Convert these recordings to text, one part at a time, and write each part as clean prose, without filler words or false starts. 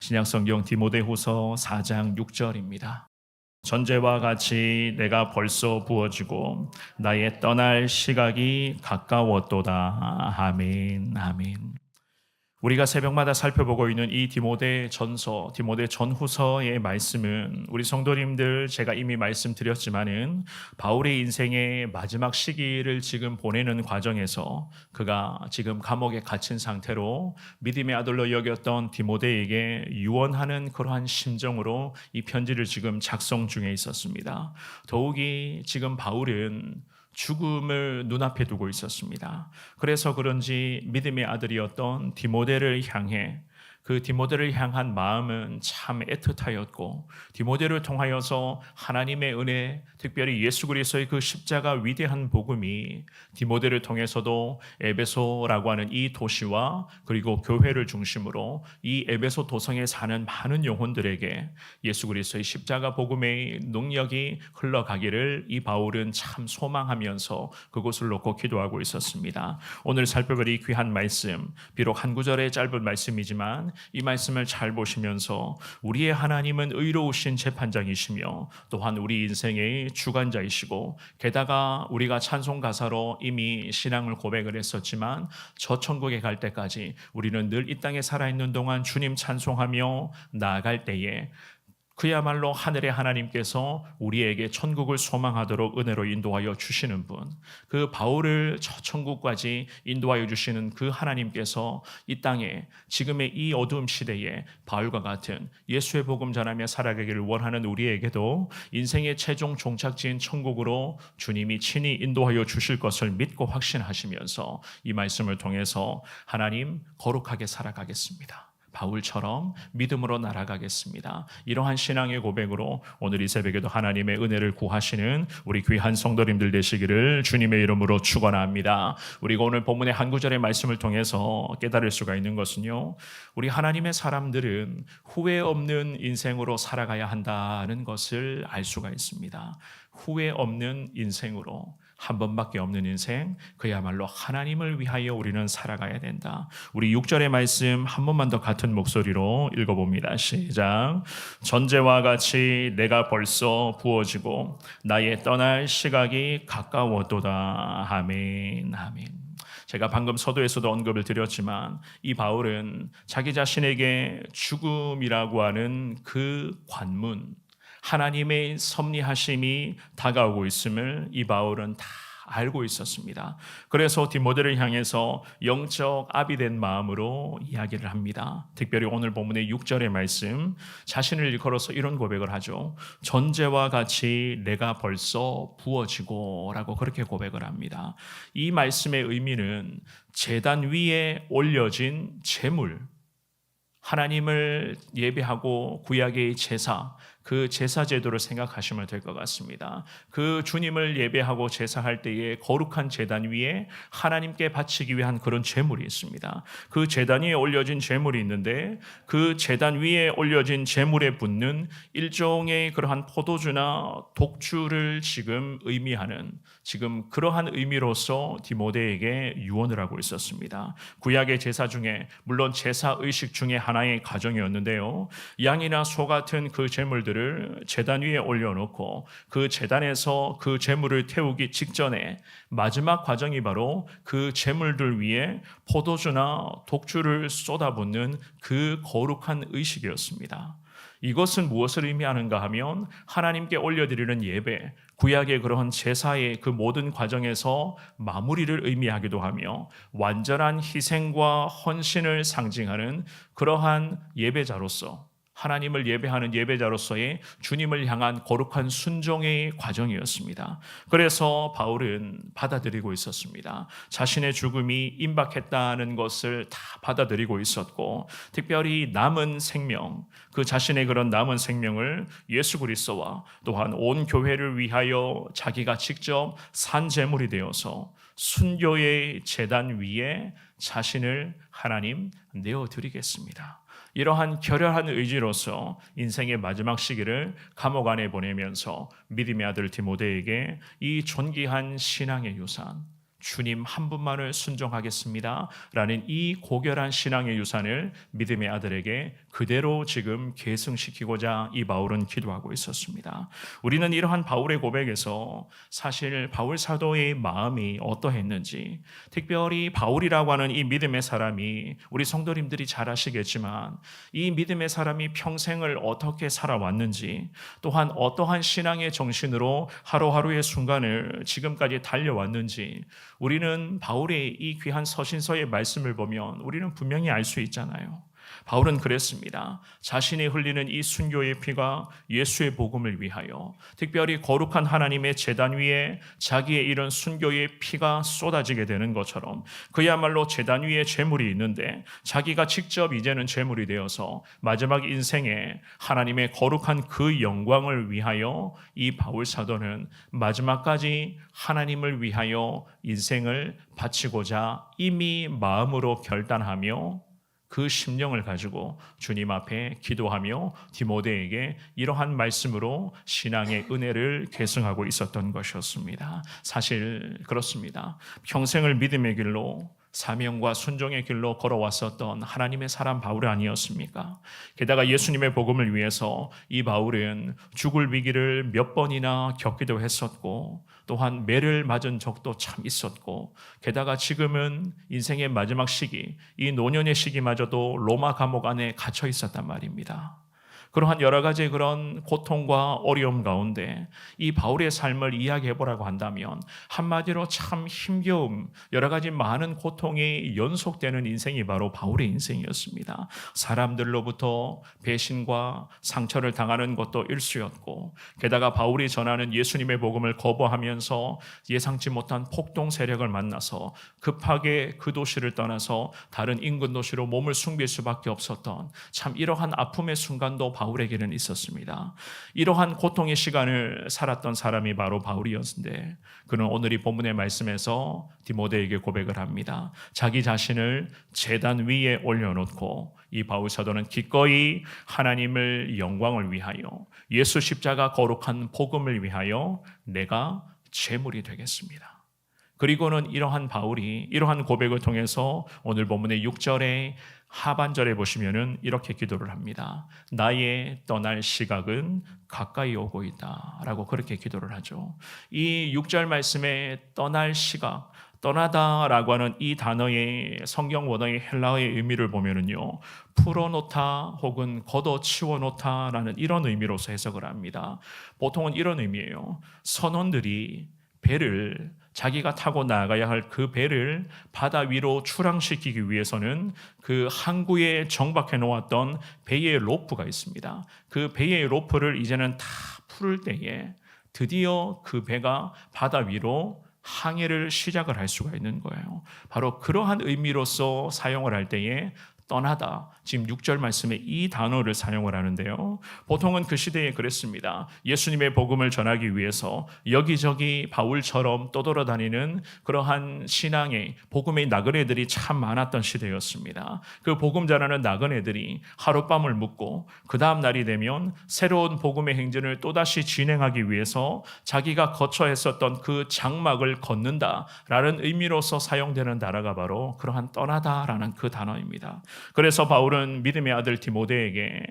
신약성경 디모데후서 4장 6절입니다. 전제와 같이 내가 벌써 부어지고 나의 떠날 시각이 가까웠도다. 아멘. 아멘. 우리가 새벽마다 살펴보고 있는 이 디모데 전서, 디모데 전후서의 말씀은 우리 성도님들 제가 이미 말씀드렸지만은 바울의 인생의 마지막 시기를 지금 보내는 과정에서 그가 지금 감옥에 갇힌 상태로 믿음의 아들로 여겼던 디모데에게 유언하는 그러한 심정으로 이 편지를 지금 작성 중에 있었습니다. 더욱이 지금 바울은 죽음을 눈앞에 두고 있었습니다. 그래서 그런지 믿음의 아들이었던 디모데를 향해 그 디모데를 향한 마음은 참 애틋하였고 디모데를 통하여서 하나님의 은혜, 특별히 예수 그리스도의 그 십자가 위대한 복음이 디모데를 통해서도 에베소라고 하는 이 도시와 그리고 교회를 중심으로 이 에베소 도성에 사는 많은 영혼들에게 예수 그리스도의 십자가 복음의 능력이 흘러가기를 이 바울은 참 소망하면서 그곳을 놓고 기도하고 있었습니다. 오늘 살펴볼 이 귀한 말씀, 비록 한 구절의 짧은 말씀이지만 이 말씀을 잘 보시면서 우리의 하나님은 의로우신 재판장이시며 또한 우리 인생의 주관자이시고 게다가 우리가 찬송 가사로 이미 신앙을 고백을 했었지만 저 천국에 갈 때까지 우리는 늘 이 땅에 살아있는 동안 주님 찬송하며 나아갈 때에 그야말로 하늘의 하나님께서 우리에게 천국을 소망하도록 은혜로 인도하여 주시는 분, 그 바울을 저 천국까지 인도하여 주시는 그 하나님께서 이 땅에 지금의 이 어두움 시대에 바울과 같은 예수의 복음 전하며 살아가기를 원하는 우리에게도 인생의 최종 종착지인 천국으로 주님이 친히 인도하여 주실 것을 믿고 확신하시면서 이 말씀을 통해서 하나님 거룩하게 살아가겠습니다. 바울처럼 믿음으로 날아가겠습니다. 이러한 신앙의 고백으로 오늘 이 새벽에도 하나님의 은혜를 구하시는 우리 귀한 성도님들 되시기를 주님의 이름으로 축원합니다. 우리가 오늘 본문의 한 구절의 말씀을 통해서 깨달을 수가 있는 것은요, 우리 하나님의 사람들은 후회 없는 인생으로 살아가야 한다는 것을 알 수가 있습니다. 후회 없는 인생으로, 한 번밖에 없는 인생, 그야말로 하나님을 위하여 우리는 살아가야 된다. 우리 6절의 말씀 한 번만 더 같은 목소리로 읽어봅니다. 시작. 전제와 같이 내가 벌써 부어지고 나의 떠날 시각이 가까웠도다. 아멘. 아멘. 제가 방금 서두에서도 언급을 드렸지만 이 바울은 자기 자신에게 죽음이라고 하는 그 관문, 하나님의 섭리하심이 다가오고 있음을 이 바울은 다 알고 있었습니다. 그래서 디모데를 향해서 영적 아비된 마음으로 이야기를 합니다. 특별히 오늘 본문의 6절의 말씀, 자신을 일컬어서 이런 고백을 하죠. 전제와 같이 내가 벌써 부어지고 라고 그렇게 고백을 합니다. 이 말씀의 의미는 제단 위에 올려진 제물, 하나님을 예배하고 구약의 제사, 그 제사 제도를 생각하시면 될 것 같습니다. 그 주님을 예배하고 제사할 때에 거룩한 제단 위에 하나님께 바치기 위한 그런 제물이 있습니다. 그 제단 위에 올려진 제물이 있는데 그 제단 위에 올려진 제물에 붙는 일종의 그러한 포도주나 독주를 지금 의미하는, 지금 그러한 의미로서 디모데에게 유언을 하고 있었습니다. 구약의 제사 중에 물론 제사 의식 중에 하나의 과정이었는데요, 양이나 소 같은 그 제물들을 제단 위에 올려놓고 그 제단에서 그 제물을 태우기 직전에 마지막 과정이 바로 그 제물들 위에 포도주나 독주를 쏟아붓는 그 거룩한 의식이었습니다. 이것은 무엇을 의미하는가 하면 하나님께 올려드리는 예배, 구약의 그러한 제사의 그 모든 과정에서 마무리를 의미하기도 하며 완전한 희생과 헌신을 상징하는 그러한 예배자로서, 하나님을 예배하는 예배자로서의 주님을 향한 거룩한 순종의 과정이었습니다. 그래서 바울은 받아들이고 있었습니다. 자신의 죽음이 임박했다는 것을 다 받아들이고 있었고, 특별히 남은 생명, 그 자신의 그런 남은 생명을 예수 그리스도와 또한 온 교회를 위하여 자기가 직접 산 제물이 되어서 순교의 제단 위에 자신을 하나님 내어드리겠습니다. 이러한 결연한 의지로서 인생의 마지막 시기를 감옥 안에 보내면서 믿음의 아들 디모데에게 이 존귀한 신앙의 유산, 주님 한 분만을 순종하겠습니다 라는 이 고결한 신앙의 유산을 믿음의 아들에게 그대로 지금 계승시키고자 이 바울은 기도하고 있었습니다. 우리는 이러한 바울의 고백에서 사실 바울 사도의 마음이 어떠했는지, 특별히 바울이라고 하는 이 믿음의 사람이, 우리 성도님들이 잘 아시겠지만 이 믿음의 사람이 평생을 어떻게 살아왔는지, 또한 어떠한 신앙의 정신으로 하루하루의 순간을 지금까지 달려왔는지, 우리는 바울의 이 귀한 서신서의 말씀을 보면 우리는 분명히 알 수 있잖아요. 바울은 그랬습니다. 자신이 흘리는 이 순교의 피가 예수의 복음을 위하여, 특별히 거룩한 하나님의 제단 위에 자기의 이런 순교의 피가 쏟아지게 되는 것처럼, 그야말로 제단 위에 제물이 있는데 자기가 직접 이제는 제물이 되어서 마지막 인생에 하나님의 거룩한 그 영광을 위하여 이 바울 사도는 마지막까지 하나님을 위하여 인생을 바치고자 이미 마음으로 결단하며 그 심령을 가지고 주님 앞에 기도하며 디모데에게 이러한 말씀으로 신앙의 은혜를 계승하고 있었던 것이었습니다. 사실 그렇습니다. 평생을 믿음의 길로, 사명과 순종의 길로 걸어왔었던 하나님의 사람 바울 아니었습니까? 게다가 예수님의 복음을 위해서 이 바울은 죽을 위기를 몇 번이나 겪기도 했었고, 또한 매를 맞은 적도 참 있었고, 게다가 지금은 인생의 마지막 시기, 이 노년의 시기마저도 로마 감옥 안에 갇혀 있었단 말입니다. 그러한 여러 가지 그런 고통과 어려움 가운데 이 바울의 삶을 이야기해 보라고 한다면 한마디로 참 힘겨움, 여러 가지 많은 고통이 연속되는 인생이 바로 바울의 인생이었습니다. 사람들로부터 배신과 상처를 당하는 것도 일쑤였고, 게다가 바울이 전하는 예수님의 복음을 거부하면서 예상치 못한 폭동 세력을 만나서 급하게 그 도시를 떠나서 다른 인근 도시로 몸을 숨길 수밖에 없었던, 참 이러한 아픔의 순간도 바울에게는 있었습니다. 이러한 고통의 시간을 살았던 사람이 바로 바울이었는데, 그는 오늘 이 본문의 말씀에서 디모데에게 고백을 합니다. 자기 자신을 제단 위에 올려놓고 이 바울 사도는 기꺼이 하나님을 영광을 위하여, 예수 십자가 거룩한 복음을 위하여 내가 제물이 되겠습니다. 그리고는 이러한 바울이 이러한 고백을 통해서 오늘 본문의 6절에 하반절에 보시면은 이렇게 기도를 합니다. 나의 떠날 시각은 가까이 오고 있다 라고 그렇게 기도를 하죠. 이 6절 말씀에 떠날 시각, 떠나다라고 하는 이 단어의 성경 원어의 헬라어의 의미를 보면은요, 풀어놓다 혹은 걷어치워놓다라는 이런 의미로서 해석을 합니다. 보통은 이런 의미예요. 선원들이 배를, 자기가 타고 나가야 할 그 배를 바다 위로 출항시키기 위해서는 그 항구에 정박해 놓았던 배의 로프가 있습니다. 그 배의 로프를 이제는 다 풀을 때에 드디어 그 배가 바다 위로 항해를 시작을 할 수가 있는 거예요. 바로 그러한 의미로서 사용을 할 때에 떠나다, 지금 6절 말씀에 이 단어를 사용을 하는데요. 보통은 그 시대에 그랬습니다. 예수님의 복음을 전하기 위해서 여기저기 바울처럼 떠돌아다니는 그러한 신앙의 복음의 나그네들이 참 많았던 시대였습니다. 그 복음 전하는 나그네들이 하룻밤을 묵고 그 다음 날이 되면 새로운 복음의 행진을 또다시 진행하기 위해서 자기가 거쳐 했었던 그 장막을 걷는다라는 의미로서 사용되는 단어가 바로 그러한 떠나다라는 그 단어입니다. 그래서 바울은 믿음의 아들 디모데에게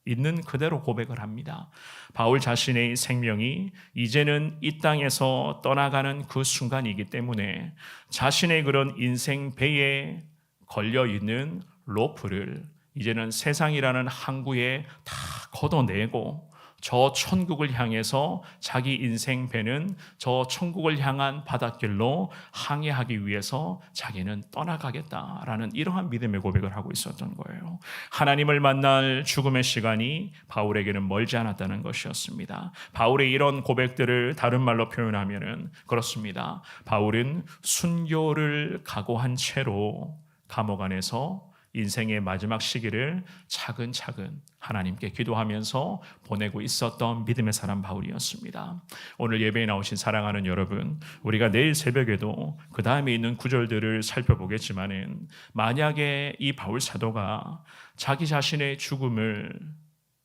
있는 그대로 고백을 합니다. 바울 자신의 생명이 이제는 이 땅에서 떠나가는 그 순간이기 때문에 자신의 그런 인생 배에 걸려있는 로프를 이제는 세상이라는 항구에 다 걷어내고 저 천국을 향해서 자기 인생 배는 저 천국을 향한 바닷길로 항해하기 위해서 자기는 떠나가겠다라는 이러한 믿음의 고백을 하고 있었던 거예요. 하나님을 만날 죽음의 시간이 바울에게는 멀지 않았다는 것이었습니다. 바울의 이런 고백들을 다른 말로 표현하면은 그렇습니다. 바울은 순교를 각오한 채로 감옥 안에서 인생의 마지막 시기를 차근차근 하나님께 기도하면서 보내고 있었던 믿음의 사람 바울이었습니다. 오늘 예배에 나오신 사랑하는 여러분, 우리가 내일 새벽에도 그 다음에 있는 구절들을 살펴보겠지만은, 만약에 이 바울 사도가 자기 자신의 죽음을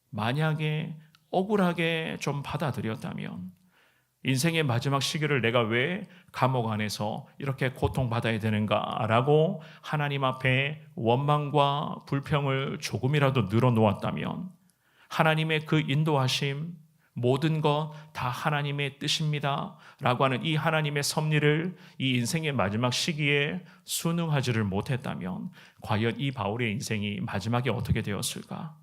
만약에 억울하게 좀 받아들였다면, 인생의 마지막 시기를 내가 왜 감옥 안에서 이렇게 고통받아야 되는가라고 하나님 앞에 원망과 불평을 조금이라도 늘어놓았다면 하나님의 그 인도하심, 모든 것 다 하나님의 뜻입니다 라고 하는 이 하나님의 섭리를 이 인생의 마지막 시기에 순응하지를 못했다면 과연 이 바울의 인생이 마지막에 어떻게 되었을까?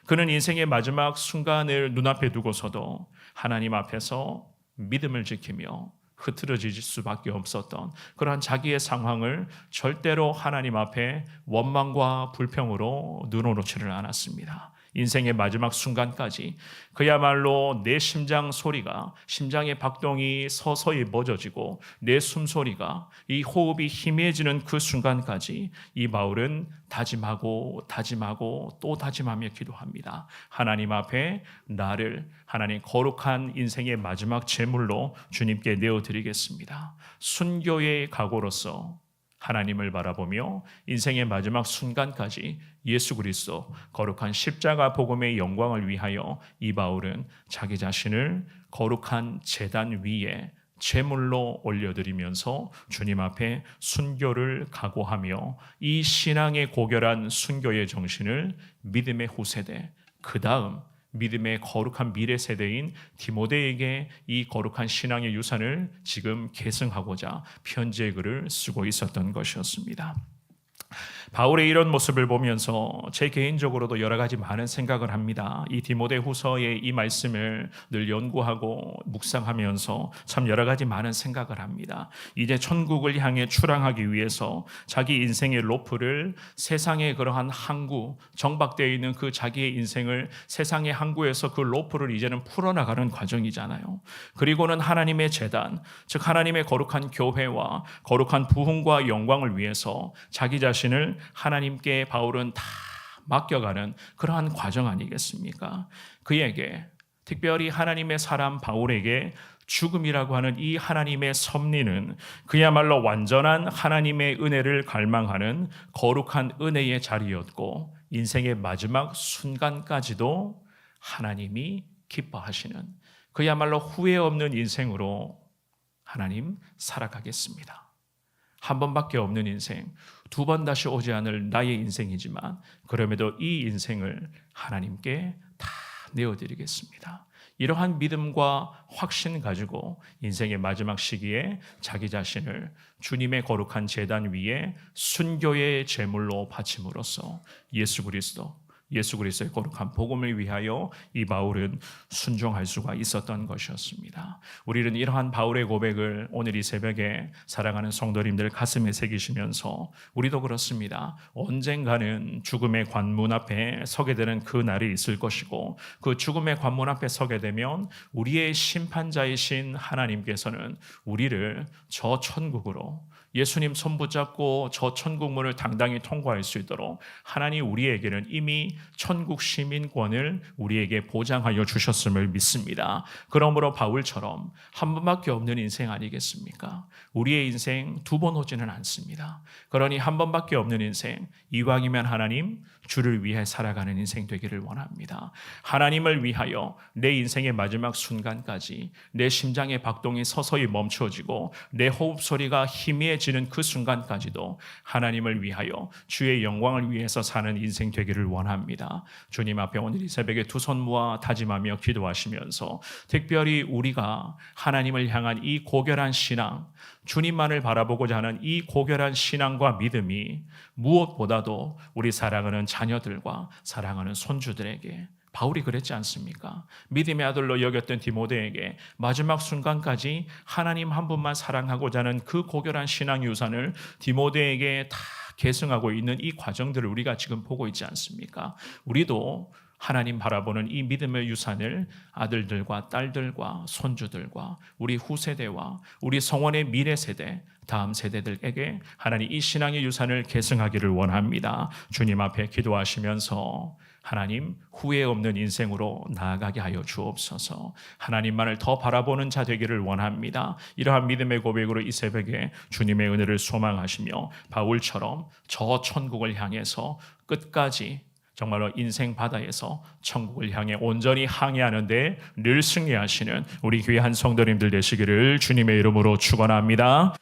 그는 인생의 마지막 순간을 눈앞에 두고서도 하나님 앞에서 믿음을 지키며 흐트러질 수밖에 없었던 그러한 자기의 상황을 절대로 하나님 앞에 원망과 불평으로 늘어놓지를 않았습니다. 인생의 마지막 순간까지 그야말로 내 심장 소리가, 심장의 박동이 서서히 멎어지고 내 숨소리가, 이 호흡이 희미해지는 그 순간까지 이 바울은 다짐하고 또 다짐하며 기도합니다. 하나님 앞에 나를 하나님 거룩한 인생의 마지막 제물로 주님께 내어드리겠습니다. 순교의 각오로서 하나님을 바라보며 인생의 마지막 순간까지 예수 그리스도 거룩한 십자가 복음의 영광을 위하여 이 바울은 자기 자신을 거룩한 제단 위에 제물로 올려드리면서 주님 앞에 순교를 각오하며 이 신앙의 고결한 순교의 정신을 믿음의 후세대, 그 다음 믿음의 거룩한 미래 세대인 디모데에게 이 거룩한 신앙의 유산을 지금 계승하고자 편지의 글을 쓰고 있었던 것이었습니다. 바울의 이런 모습을 보면서 제 개인적으로도 여러 가지 많은 생각을 합니다. 이 디모데 후서의 이 말씀을 늘 연구하고 묵상하면서 참 여러 가지 많은 생각을 합니다. 이제 천국을 향해 출항하기 위해서 자기 인생의 로프를 세상의 그러한 항구, 정박되어 있는 그 자기의 인생을 세상의 항구에서 그 로프를 이제는 풀어나가는 과정이잖아요. 그리고는 하나님의 제단, 즉 하나님의 거룩한 교회와 거룩한 부흥과 영광을 위해서 자기 자신을 하나님께 바울은 다 맡겨가는 그러한 과정 아니겠습니까? 그에게 특별히 하나님의 사람 바울에게 죽음이라고 하는 이 하나님의 섭리는 그야말로 완전한 하나님의 은혜를 갈망하는 거룩한 은혜의 자리였고 인생의 마지막 순간까지도 하나님이 기뻐하시는 그야말로 후회 없는 인생으로 하나님 살아가겠습니다. 한 번밖에 없는 인생, 두 번 다시 오지 않을 나의 인생이지만 그럼에도 이 인생을 하나님께 다 내어드리겠습니다. 이러한 믿음과 확신 가지고 인생의 마지막 시기에 자기 자신을 주님의 거룩한 제단 위에 순교의 제물로 바침으로써 예수 그리스도의 거룩한 복음을 위하여 이 바울은 순종할 수가 있었던 것이었습니다. 우리는 이러한 바울의 고백을 오늘 이 새벽에 사랑하는 성도님들 가슴에 새기시면서 우리도 그렇습니다. 언젠가는 죽음의 관문 앞에 서게 되는 그 날이 있을 것이고 그 죽음의 관문 앞에 서게 되면 우리의 심판자이신 하나님께서는 우리를 저 천국으로 예수님 손 붙잡고 저 천국문을 당당히 통과할 수 있도록 하나님 우리에게는 이미 천국 시민권을 우리에게 보장하여 주셨음을 믿습니다. 그러므로 바울처럼 한 번밖에 없는 인생 아니겠습니까? 우리의 인생 두 번 오지는 않습니다. 그러니 한 번밖에 없는 인생, 이왕이면 하나님 주를 위해 살아가는 인생 되기를 원합니다. 하나님을 위하여 내 인생의 마지막 순간까지 내 심장의 박동이 서서히 멈춰지고 내 호흡 소리가 희미해지는 그 순간까지도 하나님을 위하여 주의 영광을 위해서 사는 인생 되기를 원합니다. 주님 앞에 오늘 이 새벽에 두 손 모아 다짐하며 기도하시면서 특별히 우리가 하나님을 향한 이 고결한 신앙, 주님만을 바라보고자 하는 이 고결한 신앙과 믿음이 무엇보다도 우리 사랑하는 자녀들과 사랑하는 손주들에게 바울이 그랬지 않습니까? 믿음의 아들로 여겼던 디모데에게 마지막 순간까지 하나님 한 분만 사랑하고자 하는 그 고결한 신앙 유산을 디모데에게 다 계승하고 있는 이 과정들을 우리가 지금 보고 있지 않습니까? 우리도 하나님 바라보는 이 믿음의 유산을 아들들과 딸들과 손주들과 우리 후세대와 우리 성원의 미래 세대, 다음 세대들에게 하나님 이 신앙의 유산을 계승하기를 원합니다. 주님 앞에 기도하시면서 하나님 후회 없는 인생으로 나아가게 하여 주옵소서. 하나님만을 더 바라보는 자 되기를 원합니다. 이러한 믿음의 고백으로 이 새벽에 주님의 은혜를 소망하시며 바울처럼 저 천국을 향해서 끝까지 정말로 인생 바다에서 천국을 향해 온전히 항해하는데 늘 승리하시는 우리 귀한 성도님들 되시기를 주님의 이름으로 축원합니다.